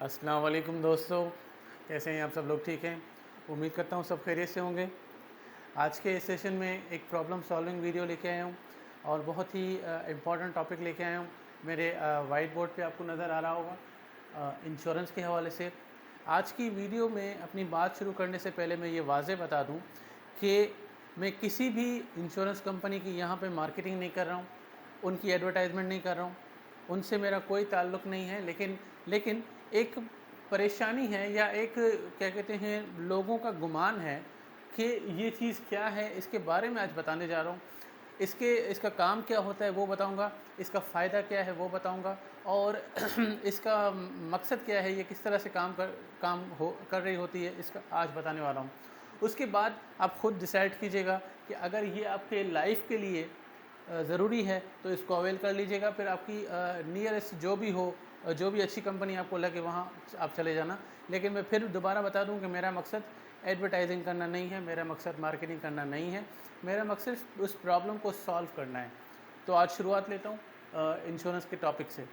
अस्सलाम वालेकुम दोस्तों, कैसे हैं आप सब लोग? ठीक हैं? उम्मीद करता हूँ सब खैरियत से होंगे। आज के इस सेशन में एक प्रॉब्लम सॉल्विंग वीडियो लेके आया हूँ और बहुत ही इम्पॉर्टेंट टॉपिक लेके आया हूँ। मेरे वाइट बोर्ड पे आपको नज़र आ रहा होगा इंश्योरेंस के हवाले से। आज की वीडियो में अपनी बात शुरू करने से पहले मैं ये वाज़ेह बता दूँ कि मैं किसी भी इंश्योरेंस कंपनी की यहाँ पे मार्केटिंग नहीं कर रहा हूँ, उनकी एडवर्टाइजमेंट नहीं कर रहा हूँ, उनसे मेरा कोई ताल्लुक़ नहीं है। लेकिन एक परेशानी है या एक क्या कहते हैं, लोगों का गुमान है कि ये चीज़ क्या है, इसके बारे में आज बताने जा रहा हूँ। इसका काम क्या होता है वो बताऊँगा, इसका फ़ायदा क्या है वो बताऊँगा और इसका मकसद क्या है, ये किस तरह से काम कर रही होती है, इसका आज बताने वाला हूँ। उसके बाद आप ख़ुद डिसाइड कीजिएगा कि अगर ये आपके लाइफ के लिए ज़रूरी है तो इसको अवेल कर लीजिएगा। फिर आपकी नियरेस्ट जो भी हो, जो भी अच्छी कंपनी आपको लगे वहाँ आप चले जाना। लेकिन मैं फिर दोबारा बता दूं कि मेरा मकसद एडवर्टाइजिंग करना नहीं है, मेरा मकसद मार्केटिंग करना नहीं है, मेरा मकसद उस प्रॉब्लम को सॉल्व करना है। तो आज शुरुआत लेता हूँ इंश्योरेंस के टॉपिक से।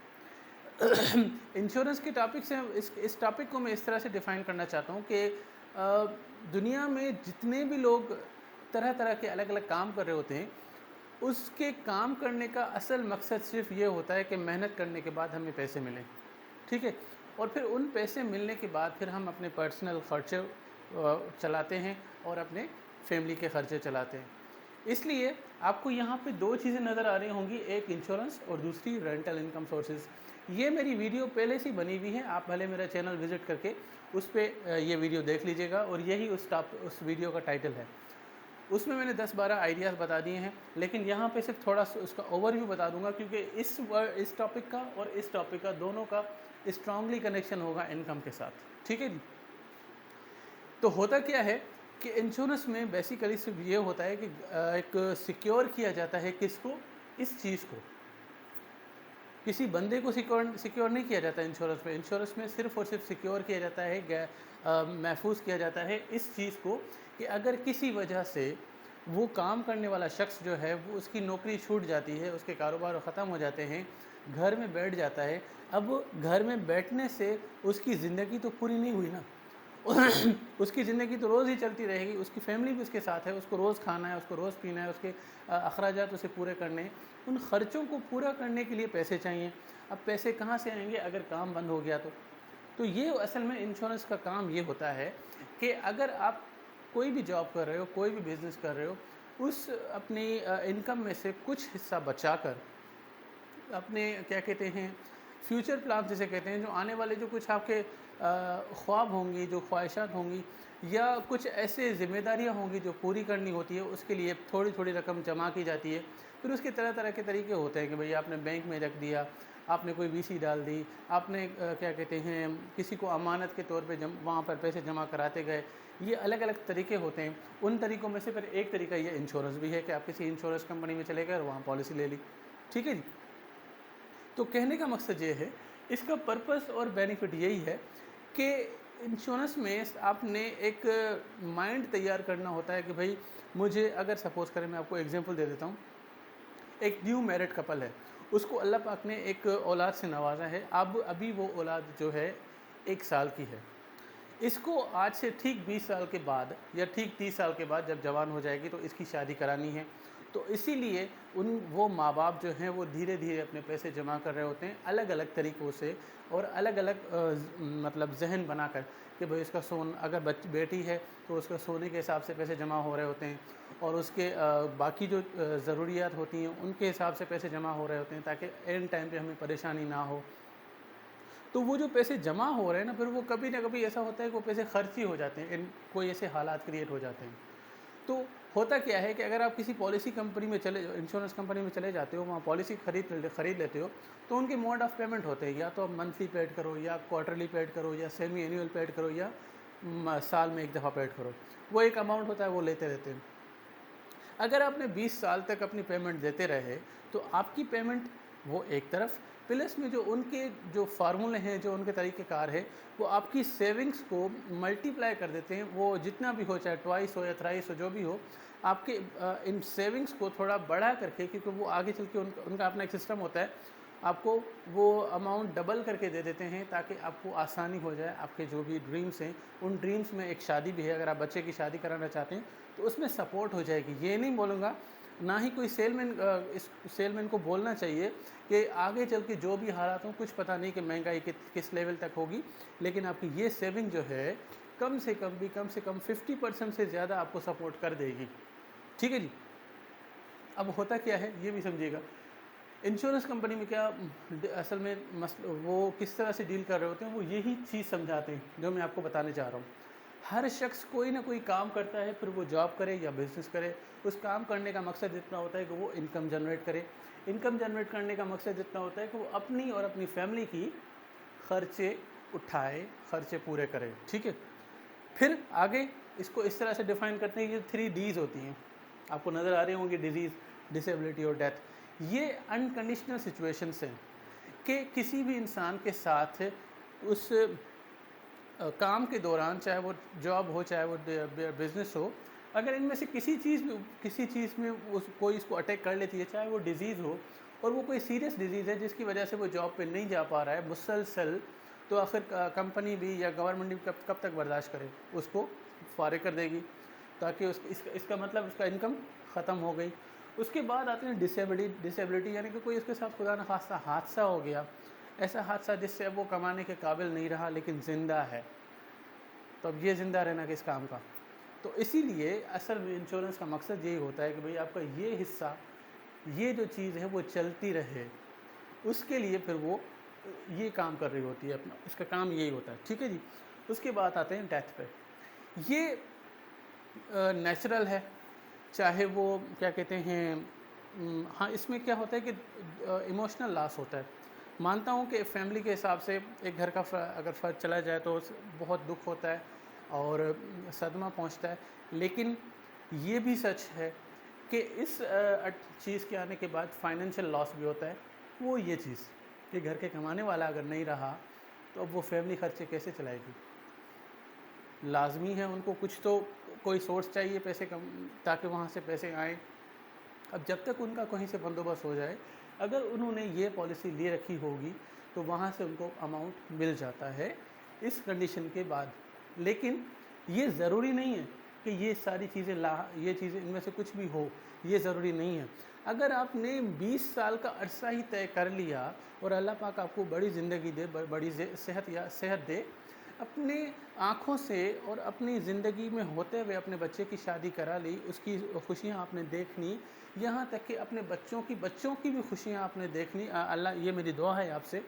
इंश्योरेंस के टॉपिक से इस टॉपिक को मैं इस तरह से डिफ़ाइन करना चाहता हूँ कि दुनिया में जितने भी लोग तरह तरह के अलग अलग काम कर रहे होते हैं, उसके काम करने का असल मकसद सिर्फ़ ये होता है कि मेहनत करने के बाद हमें पैसे मिलें, ठीक है? और फिर उन पैसे मिलने के बाद फिर हम अपने पर्सनल ख़र्चे चलाते हैं और अपने फैमिली के ख़र्चे चलाते हैं। इसलिए आपको यहाँ पे 2 चीज़ें नज़र आ रही होंगी, एक इंश्योरेंस और दूसरी रेंटल इनकम सोर्सेज़। ये मेरी वीडियो पहले से ही बनी हुई है, आप भले मेरा चैनल विज़िट करके उस पे ये वीडियो देख लीजिएगा और यही उस वीडियो का टाइटल है। उसमें मैंने 10-12 आइडियाज़ बता दिए हैं, लेकिन यहाँ पे सिर्फ थोड़ा सा उसका ओवरव्यू बता दूंगा क्योंकि इस टॉपिक का और इस टॉपिक का दोनों का स्ट्रांगली कनेक्शन होगा इनकम के साथ, ठीक है जी? तो होता क्या है कि इंश्योरेंस में बेसिकली सिर्फ ये होता है कि एक सिक्योर किया जाता है किसको, इस चीज़ को। किसी बंदे को सिक्योर नहीं किया जाता इंश्योरेंस में। इंश्योरेंस में सिर्फ़ और सिर्फ सिक्योर किया जाता है, महफूज किया जाता है इस चीज़ को कि अगर किसी वजह से वो काम करने वाला शख्स जो है वो उसकी नौकरी छूट जाती है, उसके कारोबार ख़त्म हो जाते हैं, घर में बैठ जाता है। अब घर में बैठने से उसकी ज़िंदगी तो पूरी नहीं हुई ना। उसकी ज़िंदगी तो रोज़ ही चलती रहेगी, उसकी फ़ैमिली भी उसके साथ है, उसको रोज़ खाना है, उसको रोज़ पीना है, उसके अखराजात उसे पूरे करने हैं। उन ख़र्चों को पूरा करने के लिए पैसे चाहिए। अब पैसे कहाँ से आएँगे अगर काम बंद हो गया तो? तो ये असल में इंश्योरेंस का काम ये होता है कि अगर आप कोई भी जॉब कर रहे हो, कोई भी बिज़नेस कर रहे हो, उस अपनी इनकम में से कुछ हिस्सा बचाकर अपने क्या कहते हैं, फ्यूचर प्लान जिसे कहते हैं, जो आने वाले जो कुछ आपके ख्वाब होंगी, जो ख्वाहिशात होंगी या कुछ ऐसे ज़िम्मेदारियाँ होंगी जो पूरी करनी होती है, उसके लिए थोड़ी-थोड़ी रकम जमा की जाती है। फिर उसके तरह-तरह के तरीके होते हैं कि भई आपने बैंक में रख दिया, आपने कोई वीसी डाल दी, आपने क्या कहते हैं, किसी को अमानत के तौर पे वहाँ पर पैसे जमा कराते गए। ये अलग-अलग तरीके होते हैं। उन तरीकों में से फिर एक तरीका ये इंश्योरेंस भी है कि आप किसी इंश्योरेंस कंपनी में चले गए और वहाँ पॉलिसी ले ली। ठीक है जी? तो कहने का मकसद ये है, इसका पर्पस और बेनिफिट यही है कि इंश्योरेंस में आपने एक माइंड तैयार करना होता है कि भाई मुझे, अगर सपोज़ करें, मैं आपको एग्जांपल दे देता हूँ। एक न्यू मैरिड कपल है, उसको अल्लाह पाक ने एक औलाद से नवाजा है। अब अभी वो औलाद जो है 1 साल की है। इसको आज से ठीक 20 साल के बाद या ठीक 30 साल के बाद जब जवान हो जाएगी तो इसकी शादी करानी है। तो इसीलिए वो माँ-बाप जो हैं वो धीरे-धीरे अपने पैसे जमा कर रहे होते हैं अलग-अलग तरीक़ों से और अलग-अलग मतलब ज़हन बनाकर कि भाई इसका अगर बेटी है तो उसका सोने के हिसाब से पैसे जमा हो रहे होते हैं और उसके बाकी जो ज़रूरियात होती हैं उनके हिसाब से पैसे जमा हो रहे होते हैं ताकि एन टाइम पे हमें परेशानी ना हो। तो वो जो पैसे जमा हो रहे हैं ना, फिर वो कभी ना कभी ऐसा होता है कि वो पैसे खर्च ही हो जाते हैं, कोई ऐसे हालात क्रिएट हो जाते हैं। तो होता क्या है कि अगर आप किसी पॉलिसी कंपनी में इंश्योरेंस कंपनी में चले जाते हो, वहाँ पॉलिसी खरीद लेते हो, तो उनके मोड ऑफ़ पेमेंट होते हैं, या तो आप मंथली पेड करो या क्वार्टरली पेड करो या सेमी एनुअल पेड करो या साल में एक दफ़ा पेड करो। वो एक अमाउंट होता है, वो लेते रहते हैं। अगर आपने 20 साल तक अपनी पेमेंट देते रहे तो आपकी पेमेंट वो एक तरफ, प्लस में जो उनके जो फार्मूले हैं, जो उनके तरीक़ेकार है, वो आपकी सेविंग्स को मल्टीप्लाई कर देते हैं। वो जितना भी हो, चाहे ट्वाइस हो या थ्राइस हो, जो भी हो, आपके इन सेविंग्स को थोड़ा बढ़ा करके, क्योंकि वो आगे चल के उनका अपना एक सिस्टम होता है, आपको वो अमाउंट डबल करके दे देते हैं ताकि आपको आसानी हो जाए। आपके जो भी ड्रीम्स हैं, उन ड्रीम्स में एक शादी भी है, अगर आप बच्चे की शादी कराना चाहते हैं तो उसमें सपोर्ट हो जाएगी। ये नहीं बोलूँगा, ना ही कोई सेलमैन इस सेलमैन को बोलना चाहिए कि आगे चल के जो भी हालात हों, कुछ पता नहीं कि महंगाई किस लेवल तक होगी, लेकिन आपकी ये सेविंग जो है कम से कम 50% से ज़्यादा आपको सपोर्ट कर देगी। ठीक है जी। अब होता क्या है ये भी समझिएगा। इंश्योरेंस कंपनी में क्या असल में वो किस तरह से डील कर रहे होते हैं, वो यही चीज़ समझाते हैं जो मैं आपको बताने जा रहा हूँ। हर शख्स कोई ना कोई काम करता है, फिर वो जॉब करे या बिज़नेस करे, उस काम करने का मकसद इतना होता है कि वो इनकम जनरेट करे। इनकम जनरेट करने का मकसद इतना होता है कि वो अपनी और अपनी फैमिली की खर्चे उठाए, खर्चे पूरे करे। ठीक है। फिर आगे इसको इस तरह से डिफ़ाइन करते हैं कि 3 डीज़ होती हैं, आपको नज़र आ रही होंगी, डिजीज़, डिसेबिलिटी और डेथ। ये अनकंडीशनल सिचुएशंस हैं कि किसी भी इंसान के साथ उस काम के दौरान, चाहे वो जॉब हो चाहे वो बिज़नेस हो, अगर इनमें से किसी चीज़ में कोई इसको अटैक कर लेती है, चाहे वो डिज़ीज़ हो और वो कोई सीरियस डिज़ीज़ है जिसकी वजह से वो जॉब पे नहीं जा पा रहा है मुसलसल, तो आखिर कंपनी भी या गवर्नमेंट भी कब तक बर्दाश्त करे, उसको फारिग कर देगी, ताकि इसका मतलब उसका इनकम ख़त्म हो गई। उसके बाद आते हैं डिसेबिलिटी, यानी कि कोई उसके साथ खुदा न खास्ता हादसा हो गया, ऐसा हादसा जिससे अब वो कमाने के काबिल नहीं रहा लेकिन ज़िंदा है, तो अब ये ज़िंदा रहना किस काम का। तो इसीलिए असल में इंश्योरेंस का मकसद यही होता है कि भाई आपका ये हिस्सा, ये जो चीज़ है वो चलती रहे, उसके लिए फिर वो ये काम कर रही होती है अपना, उसका काम यही होता है। ठीक है जी। उसके बाद आते हैं डेथ पे। ये नेचुरल है, चाहे वो क्या कहते हैं, हाँ इसमें क्या होता है कि इमोशनल लॉस होता है। मानता हूँ कि फैमिली के हिसाब से एक घर का अगर फ़र्द चला जाए तो बहुत दुख होता है और सदमा पहुँचता है, लेकिन ये भी सच है कि इस चीज़ के आने के बाद फाइनेंशियल लॉस भी होता है। वो ये चीज़ कि घर के कमाने वाला अगर नहीं रहा तो अब वो फैमिली खर्चे कैसे चलाएगी। लाजमी है उनको कुछ तो कोई सोर्स चाहिए पैसे कम, ताकि वहाँ से पैसे आएँ। अब जब तक उनका कहीं से बंदोबस्त हो जाए, अगर उन्होंने ये पॉलिसी ले रखी होगी तो वहाँ से उनको अमाउंट मिल जाता है इस कंडीशन के बाद। लेकिन ये ज़रूरी नहीं है कि ये सारी चीज़ें ये चीज़ें इनमें से कुछ भी हो, ये ज़रूरी नहीं है। अगर आपने 20 साल का अरसा ही तय कर लिया और अल्लाह पाक आपको बड़ी ज़िंदगी दे, बड़ी सेहत दे, अपने आँखों से और अपनी ज़िंदगी में होते हुए अपने बच्चे की शादी करा ली, उसकी खुशियाँ आपने देख ली, यहाँ तक कि अपने बच्चों की भी खुशियाँ आपने देख ली। अल्लाह, ये मेरी दुआ है आपसे।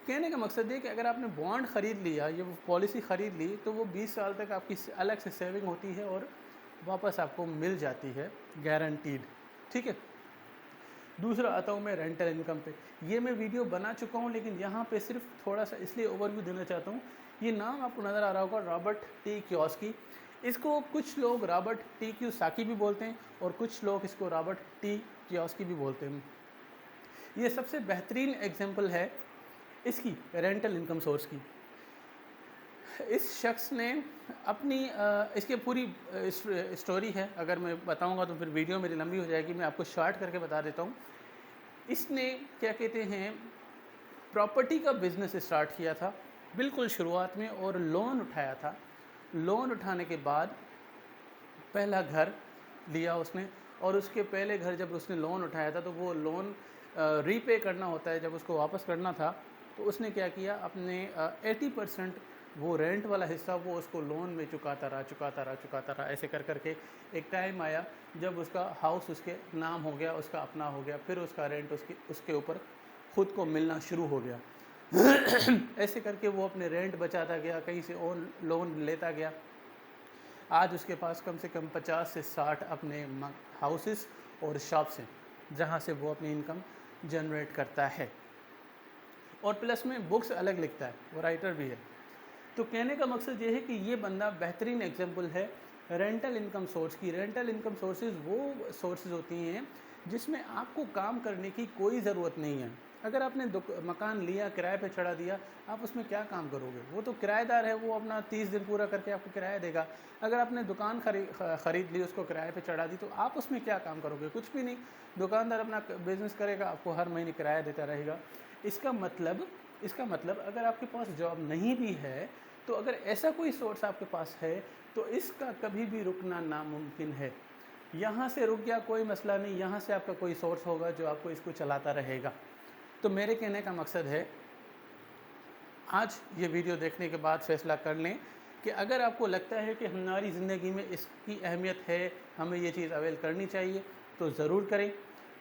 कहने का मकसद ये कि अगर आपने बॉन्ड ख़रीद लिया, ये पॉलिसी ख़रीद ली, तो वो 20 साल तक आपकी अलग से सेविंग होती है और वापस आपको मिल जाती है, गारंटीड। ठीक है। दूसरा आता हूँ मैं रेंटल इनकम पे। ये मैं वीडियो बना चुका हूँ, लेकिन यहाँ पे सिर्फ थोड़ा सा इसलिए ओवरव्यू देना चाहता हूँ। ये नाम आपको नज़र आ रहा होगा, रॉबर्ट टी कियोसाकी। इसको कुछ लोग रॉबर्ट टी कियोसाकी भी बोलते हैं और कुछ लोग इसको रॉबर्ट टी कियोसाकी भी बोलते हैं। ये सबसे बेहतरीन एग्जांपल है इसकी रेंटल इनकम सोर्स की। इस शख्स ने अपनी इसकी पूरी स्टोरी है, अगर मैं बताऊंगा तो फिर वीडियो मेरी लंबी हो जाएगी, मैं आपको शॉर्ट करके बता देता हूँ। इसने क्या कहते हैं, प्रॉपर्टी का बिज़नेस स्टार्ट किया था बिल्कुल शुरुआत में, और लोन उठाया था। लोन उठाने के बाद पहला घर लिया उसने, और उसके पहले घर जब उसने लोन उठाया था तो वो लोन रीपे करना होता है, जब उसको वापस करना था तो उसने क्या किया, अपने 80% वो रेंट वाला हिस्सा वो उसको लोन में चुकाता रहा। ऐसे कर करके एक टाइम आया जब उसका हाउस उसके नाम हो गया, उसका अपना हो गया, फिर उसका रेंट उसके ऊपर ख़ुद को मिलना शुरू हो गया। ऐसे करके वो अपने रेंट बचाता गया, कहीं से और लोन लेता गया। आज उसके पास कम से कम 50 से 60 अपने हाउसेस और शॉप्स हैं जहाँ से वो अपनी इनकम जनरेट करता है, और प्लस में बुक्स अलग लिखता है, वो राइटर भी है। तो कहने का मकसद ये है कि ये बंदा बेहतरीन एग्जांपल है रेंटल इनकम सोर्स की। रेंटल इनकम सोर्सेज वो सोर्सेज होती हैं जिसमें आपको काम करने की कोई ज़रूरत नहीं है। अगर आपने मकान लिया, किराए पे चढ़ा दिया, आप उसमें क्या काम करोगे? वो तो किराएदार है, वो अपना 30 दिन पूरा करके आपको किराया देगा। अगर आपने दुकान ख़रीद ली, उसको किराए पे चढ़ा दी, तो आप उसमें क्या काम करोगे? कुछ भी नहीं। दुकानदार अपना बिज़नेस करेगा, आपको हर महीने किराया देता रहेगा। इसका मतलब अगर आपके पास जॉब नहीं भी है, तो अगर ऐसा कोई सोर्स आपके पास है, तो इसका कभी भी रुकना नामुमकिन है। यहाँ से रुक गया कोई मसला नहीं, यहाँ से आपका कोई सोर्स होगा जो आपको इसको चलाता रहेगा। तो मेरे कहने का मकसद है, आज ये वीडियो देखने के बाद फ़ैसला कर लें कि अगर आपको लगता है कि हमारी ज़िंदगी में इसकी अहमियत है, हमें ये चीज़ अवेल करनी चाहिए, तो ज़रूर करें।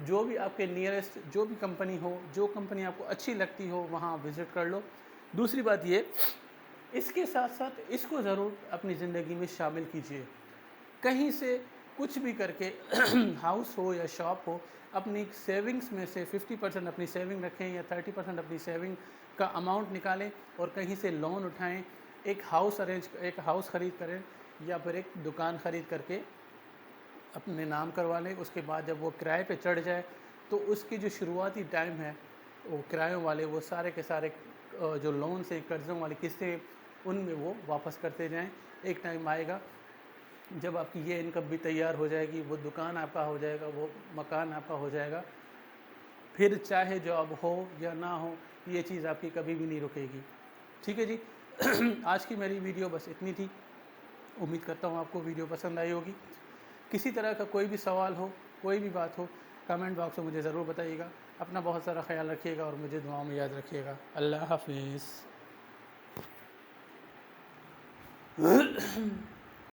जो भी आपके नियरेस्ट जो भी कंपनी हो, जो कंपनी आपको अच्छी लगती हो, वहाँ विज़िट कर लो। दूसरी बात ये, इसके साथ साथ इसको ज़रूर अपनी ज़िंदगी में शामिल कीजिए। कहीं से कुछ भी करके हाउस हो या शॉप हो, अपनी सेविंग्स में से 50% अपनी सेविंग रखें या 30% अपनी सेविंग का अमाउंट निकालें और कहीं से लोन उठाएं, एक हाउस ख़रीद करें या फिर एक दुकान ख़रीद करके अपने नाम करवा लें। उसके बाद जब वो किराए पे चढ़ जाए, तो उसकी जो शुरुआती टाइम है, वो किरायों वाले वो सारे के सारे जो लोन से कर्ज़ों वाली किस्तें, उनमें वो वापस करते जाएं। एक टाइम आएगा जब आपकी ये इनकम भी तैयार हो जाएगी, वो दुकान आपका हो जाएगा, वो मकान आपका हो जाएगा, फिर चाहे जॉब हो या ना हो, ये चीज़ आपकी कभी भी नहीं रुकेगी। ठीक है जी। आज की मेरी वीडियो बस इतनी थी। उम्मीद करता हूँ आपको वीडियो पसंद आई होगी। किसी तरह का कोई भी सवाल हो, कोई भी बात हो, कमेंट बॉक्स में मुझे ज़रूर बताइएगा। अपना बहुत सारा ख्याल रखिएगा और मुझे दुआओं में याद रखिएगा। अल्लाह हाफिज़।